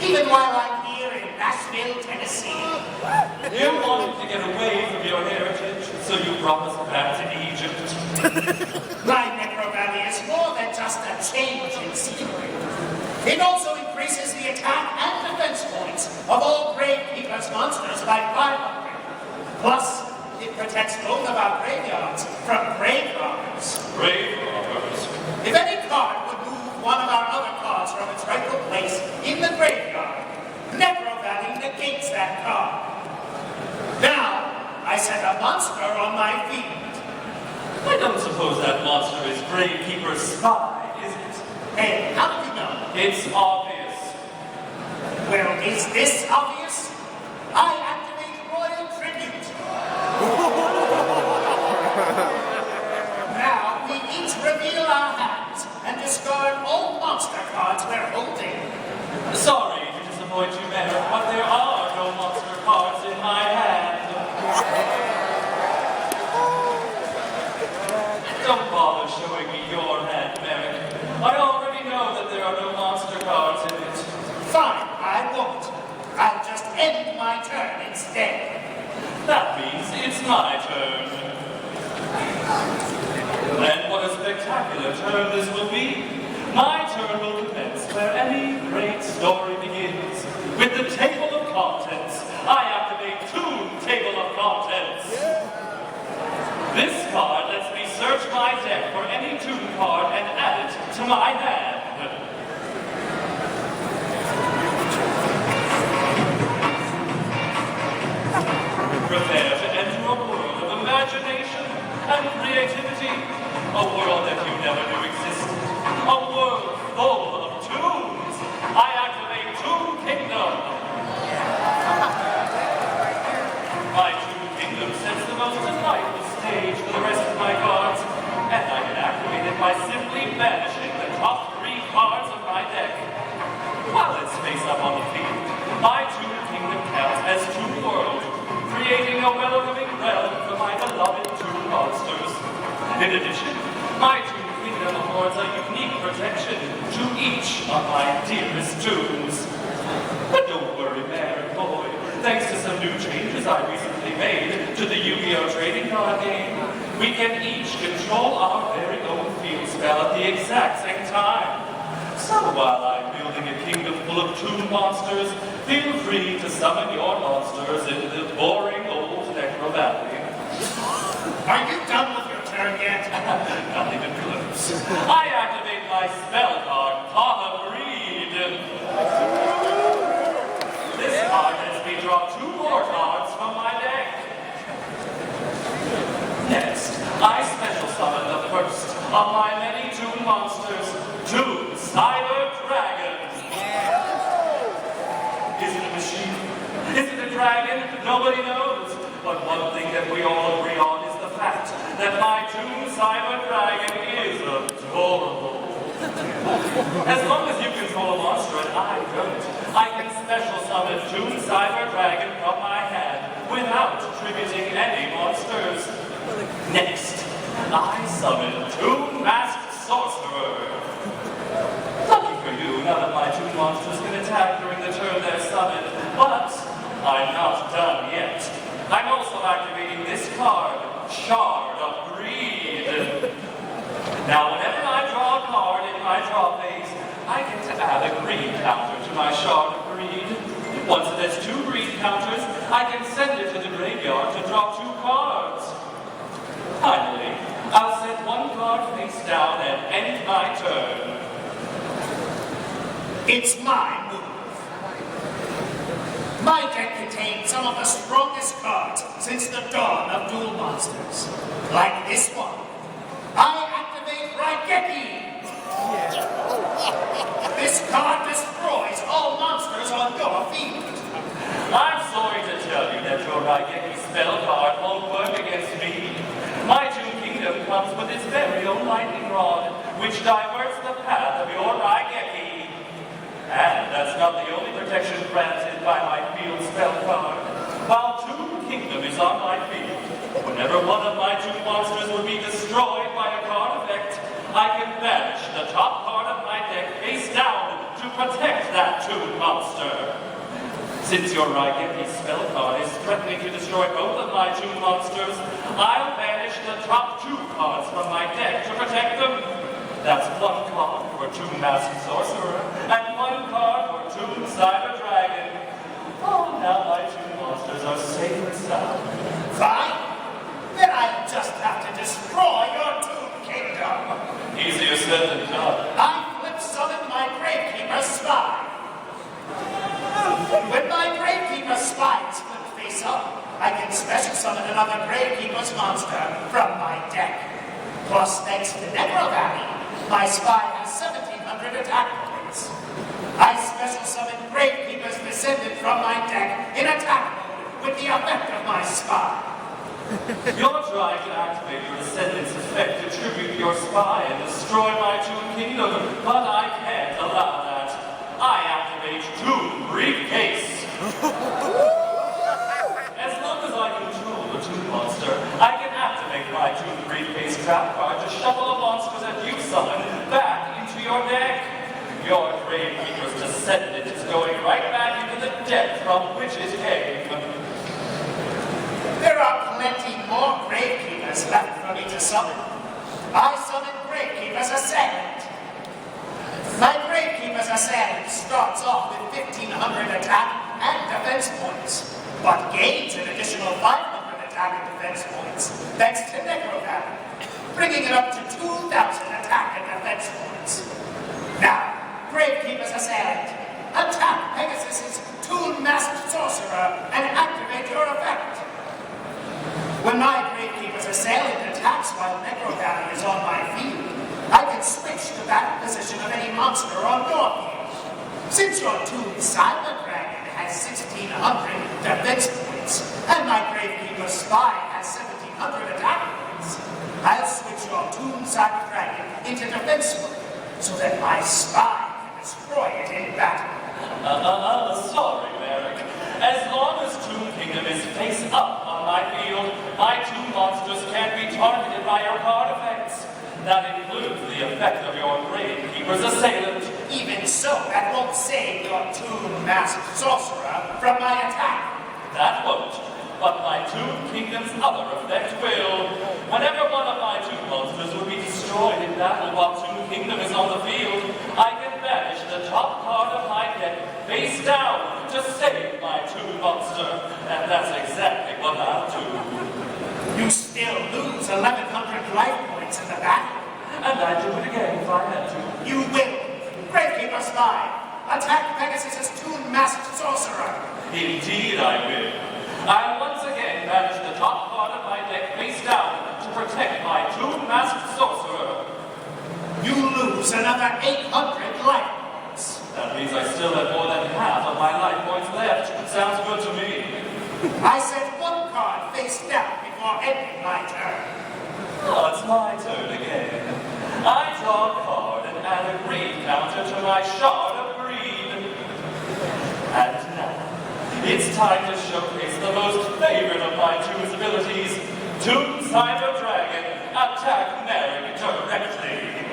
Even while I'm here in Nashville, Tennessee. You wanted to get away from your heritage, so you brought us back to Egypt. My Necro Valley is more than just a change in scenery. It also increases the attack and defense points of all Gravekeeper's monsters by 500. Plus, it protects both of our graveyards from grave robbers. Grave robbers? If any card would move one of our other cards from its rightful place in the graveyard, Necro Valley negates that card. Now, I set a monster on my field. I don't suppose that monster is Gravekeeper's spy, is it? Hey, how did you know? It's obvious. Well, is this obvious? I activate Royal Tribute. Now, we each reveal our hands and discard all monster cards we're holding. Sorry to disappoint you, Mayor, but there are no monster cards in my hand. Don't bother showing me your hand, Mayor. I already know that there are no monster cards in it. Fine, I won't. I'll just end my turn instead. That means it's my turn. And what a spectacular turn this will be. My turn will commence where any great story begins. With the table of contents, I activate Toon Table of Contents. This card lets me search my deck for any Toon card and add it to my hand. Prepare to enter a world of imagination and creativity. A world that you never knew existed. A world full of tunes. I activate Toon Kingdom. My Toon Kingdom sets the most delightful stage for the rest of my cards, and I can activate it by simply banishing the top 3 cards of my deck. While it's face up on the field, my Toon Kingdom counts as Toon World, creating a welcoming realm for my beloved Toon monsters. In addition, my Toon Kingdom affords a unique protection to each of my dearest tunes. But don't worry, Marik boy. Thanks to some new changes I recently made to the Yu-Gi-Oh! Trading card game, we can each control our very own field spell at the exact same time. So while I'm building a kingdom full of toon monsters, feel free to summon your monsters into the boring old Necro Valley. Are you done with your turn yet? Not even close. I activate my spell card, Pot of Greed. This card lets me draw 2 more cards from my deck. Next, I special summon the first of my many toon monsters, Toon Cyber Dragon. Is it a machine? Is it a dragon? Nobody knows. But one thing that we all agree on is the fact that my Toon Cyber Dragon is adorable. As long as you control a monster and I don't, I can special summon Toon Cyber Dragon from my hand without tributing any monsters. Next, I summon Toon Masked Sorcerer. Lucky for you, none of my toon monsters can attack during the turn they're summoned, but I'm not done yet. I'm also activating this card, Shard of Greed. Now, whenever I draw a card in my draw phase, I get to add a greed counter to my Shard of Greed. Once it has 2 greed counters, I can send it to the graveyard to draw 2 cards. Finally, I'll set 1 card face down and end my turn. It's my move. My deck contains some of the strongest cards since the dawn of duel monsters. Like this one. I activate Raigeki. This card destroys all monsters on your field. I'm sorry to tell you that your Raigeki spell card won't work against me. My Toon Kingdom comes with its very own lightning rod, which diverts the path of your Raigeki. And that's not the only protection granted by my field spell card. While Toon Kingdom is on my field, whenever one of my toon monsters would be destroyed by a card effect, I can banish the top card of my deck face down to protect that toon monster. Since your Raigeki spell card is threatening to destroy both of my toon monsters, I'll banish the top 2 cards from my deck to protect them. That's 1 card for Toon Masked Sorcerer, and 1 card for Toon Cyber Dragon. Oh, now my toon monsters are safe and sound. Fine. Then I'll just have to destroy your Toon Kingdom. Easier said than done. I flip summon my Gravekeeper Spy. When my Gravekeeper Spy is flipped face up, I can special summon another Gravekeeper's monster from my deck. Plus, thanks to Necro Valley, my spy has 1,700 attack points. I special summon Gravekeeper's Descendant from my deck in attack mode with the effect of my spy. You're trying to activate your Descendant's effect to tribute your spy and destroy my Toon Kingdom, but I can't allow that. I activate Toon Briefcase. As long as I control the toon monster, I can activate my Toon Briefcase trap card to shuffle the monsters that you summon back into your deck. Your Gravekeeper's Descendant is going right back into the deck from which it came. There are plenty more Gravekeepers left for me to summon. I summon Gravekeeper's Assailant. My Gravekeeper's Assailant starts off with 1,500 attack and defense points, but gains an additional 500 attack and defense points thanks to Necro Valley, bringing it up to 2,000 attack and defense points. Now, Gravekeeper's Assailant, attack Pegasus' Toon Masked Sorcerer and activate your effect. When my Gravekeeper's Assailant attacks while Necro Valley is on my field, I can switch to that position of any monster on your field. Since your Toon Cyber Dragon has 1,600 defense points, and my Gravekeeper Spy has 1,700 attack points, I'll switch your Toon Cyber Dragon into defense mode, so that my spy can destroy it in battle. Sorry, Marik. As long as Toon Kingdom is face up on my field, my toon monsters can't be targeted by your card effects. That includes the effect of your Gravekeeper's Assailant. Even so, that won't save your Toon-masked sorcerer from my attack. That won't. But my Toon Kingdom's other effect will. Whenever one of my Toon monsters will be destroyed in battle while Toon Kingdom is on the field, I can banish the top card of my deck face down to save my Toon monster. And that's exactly what I'll do. You still lose 1,100 life points in the battle. And I'd do it again if I had to. You will. Gravekeeper Spy, attack Pegasus' Toon-masked sorcerer. Indeed I will. I'll once again banish the top card of my deck face down to protect my Toon-masked sorcerer. You lose another 800 life points. That means I still have more than half of my life points left. Sounds good to me. I set one card face down before ending my turn. Oh, it's my turn again. I draw a card and add a greed counter to my shard of greed. And now, it's time to showcase the most favorite of my Toon's abilities, Toon Cyber Dragon, attack Marik directly.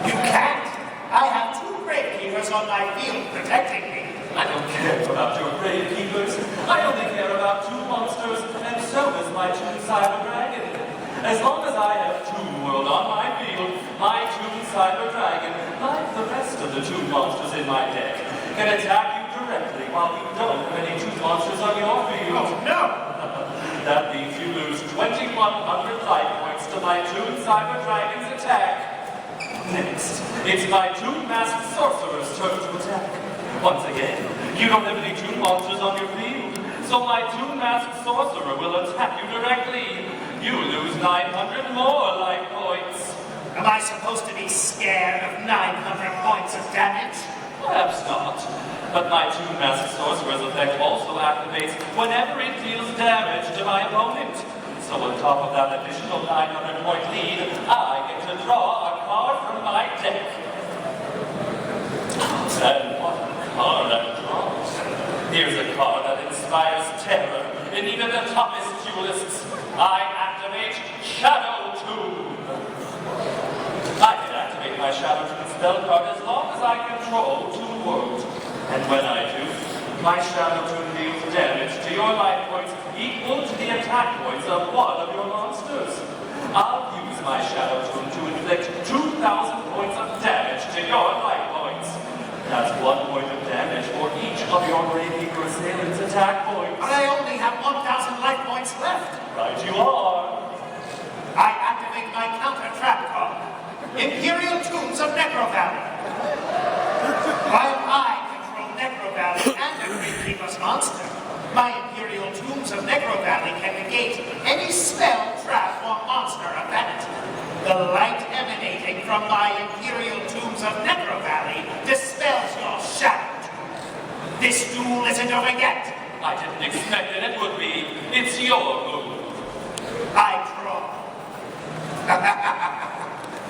You can't. I have 2 Gravekeepers on my field protecting me. I don't care about your Gravekeepers. I only care about 2 monsters, and so does my Toon Cyber Dragon. As long as I have Toon World on my field, my Toon Cyber Dragon, like the rest of the Toon monsters in my deck, can attack you directly while you don't have any Toon monsters on your field. Oh, no! That means you lose 2,100 life points to my Toon Cyber Dragon's attack. Next, it's my Toon-masked sorcerer's turn to attack. Once again, you don't have any Toon monsters on your field, so my Toon-masked sorcerer will attack you directly. You lose 900 more life points. Am I supposed to be scared of 900 points of damage? Perhaps not. But my Toon-masked sorcerer's effect also activates whenever it deals damage to my opponent. So on top of that additional 900-point lead, I get to draw a card from my deck. And what card I draw? Here's a card that inspires terror in even the toughest duelists. I activate Shadow Toon. I can activate my Shadow Toon spell card as long as I control Toon World. And when I do, my Shadow Toon deals damage to your life points equal to the attack points of one of your monsters. I'll use my Shadow Toon to inflict 2,000 points of damage to your life points. That's 1 point of damage for each of your Gravekeeper assailants' attack points. But I only have 1,000 life points left. Right you are. I activate my counter trap card, Imperial Tombs of Necro Valley. While I control Necro Valley and the Gravekeeper's monster, my Imperial Tombs of Necro Valley can negate any spell, trap, or monster effect. The light emanating from my Imperial Tombs of Necro Valley dispels your shadow. This duel isn't over yet. I didn't expect that it would be. It's your move. I draw.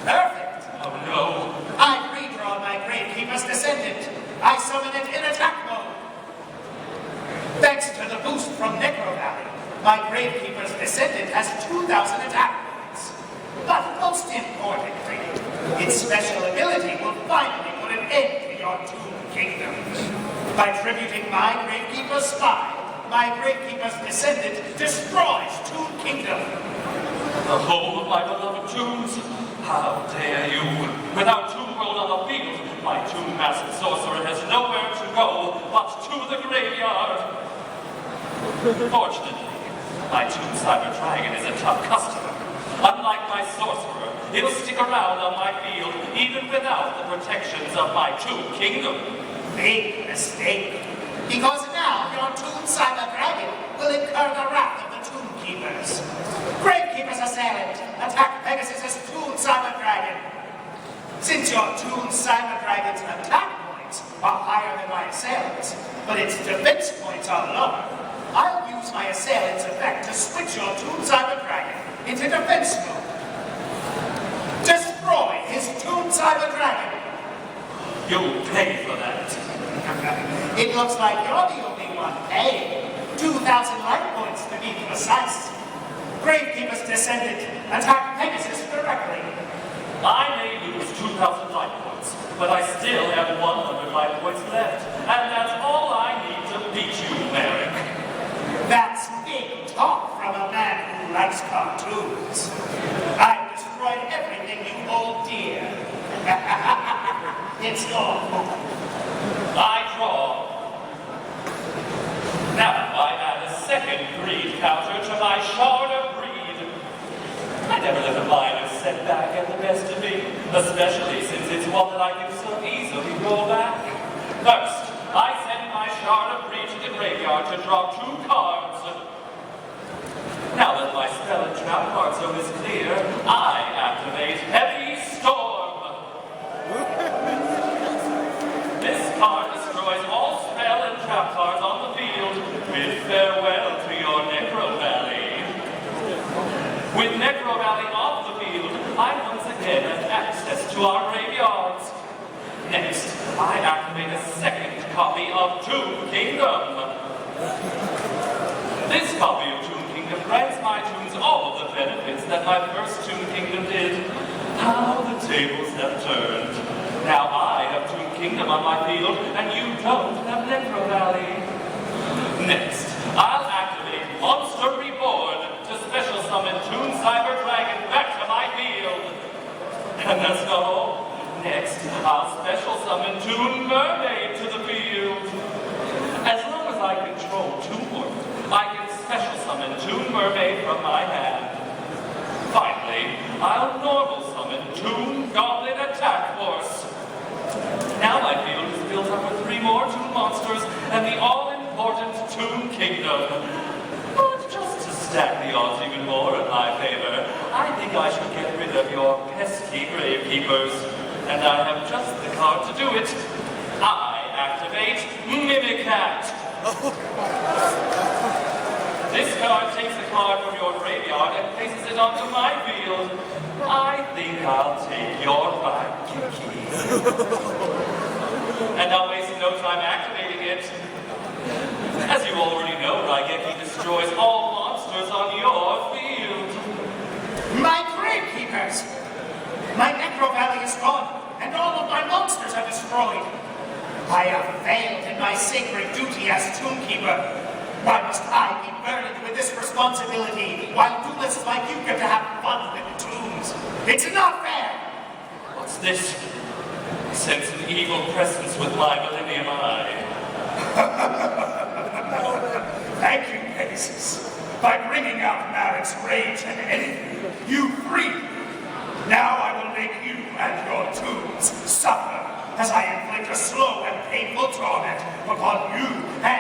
Perfect. Oh no. I redraw my Gravekeeper's Descendant. I summon it in attack mode. Thanks to the boost from Necro Valley, my Gravekeeper's Descendant has 2,000 attack points. But most importantly, its special ability will finally put an end to your Toon Kingdom. By tributing my Gravekeeper's Spy, my Gravekeeper's Descendant destroys Toon Kingdom. The home of my beloved Toons. How dare you? Without Toon World on the field, my Toon-masked sorcerer has nowhere to go but to the graveyard. Fortunately, my Toon Cyber Dragon is a tough customer. Unlike my sorcerer, it'll stick around on my field even without the protections of my Toon Kingdom. Big mistake. Because now your Toon Cyber Dragon will incur the wrath of the Toon Keepers. Gravekeeper's assailant, attack Pegasus' Toon Cyber Dragon. Since your Toon Cyber Dragon's attack points are higher than my assailant's, but its defense points are lower, I'll use my assailant's effect to switch your Toon Cyber Dragon into defense mode. Destroy his Toon Cyber Dragon. You'll pay for that. It looks like you're the only one paying. 2,000 life points to be precise. Gravekeeper's Descendant, attack Pegasus directly. I may lose 2,000 life points, but I still have It's your move. I draw. Now I add a second greed counter to my shard of greed. I never let a minor setback get the best of me, especially since it's one that I can so easily roll back. First, I send my shard of greed to the graveyard to draw 2 cards. Now that my spell and trap card zone is clear, I activate Heavy Storm. This card destroys all spell and trap cards on the field. Bid farewell to your Necro Valley. With Necro Valley off the field, I once again have access to our graveyards. Next, I activate a second copy of Tomb Kingdom. This copy of Tomb Kingdom grants my tombs all of the benefits that my first Tomb Kingdom did. How the tables have turned. Now I have Tomb Kingdom on my field, and you don't have Necro Valley. Next, I'll activate Monster Reborn to special summon Toon Cyber Dragon back to my field. And that's not all. Next, I'll special summon Toon Mermaid to the field. As long as I control Toon World, I can special summon Toon Mermaid from my hand. Finally, I'll normal summon Toon Goblin Attack Force. Now my field is built up with 3 more Toon monsters and the all-important Toon Kingdom. But just to stack the odds even more in my favor, I think I should get rid of your pesky gravekeepers. And I have just the card to do it. I activate Mimicat. This card takes a card from your graveyard and places it onto my field. I think I'll take your Raigeki. And I'll waste no time activating it. As you already know, Raigeki destroys all monsters on your field. My gravekeepers! My Necro Valley is gone, and all of my monsters are destroyed. I have failed in my sacred duty as Tombkeeper. Why must I be burdened with this responsibility while duelists like you get to have fun with the tombs? It's not fair! What's this? I sense an evil presence with my Millennium Eye. Thank you, Pegasus. By bringing out Marik's rage and envy, you freed me. Now I will make you and your tombs suffer as I inflict a slow and painful torment upon you and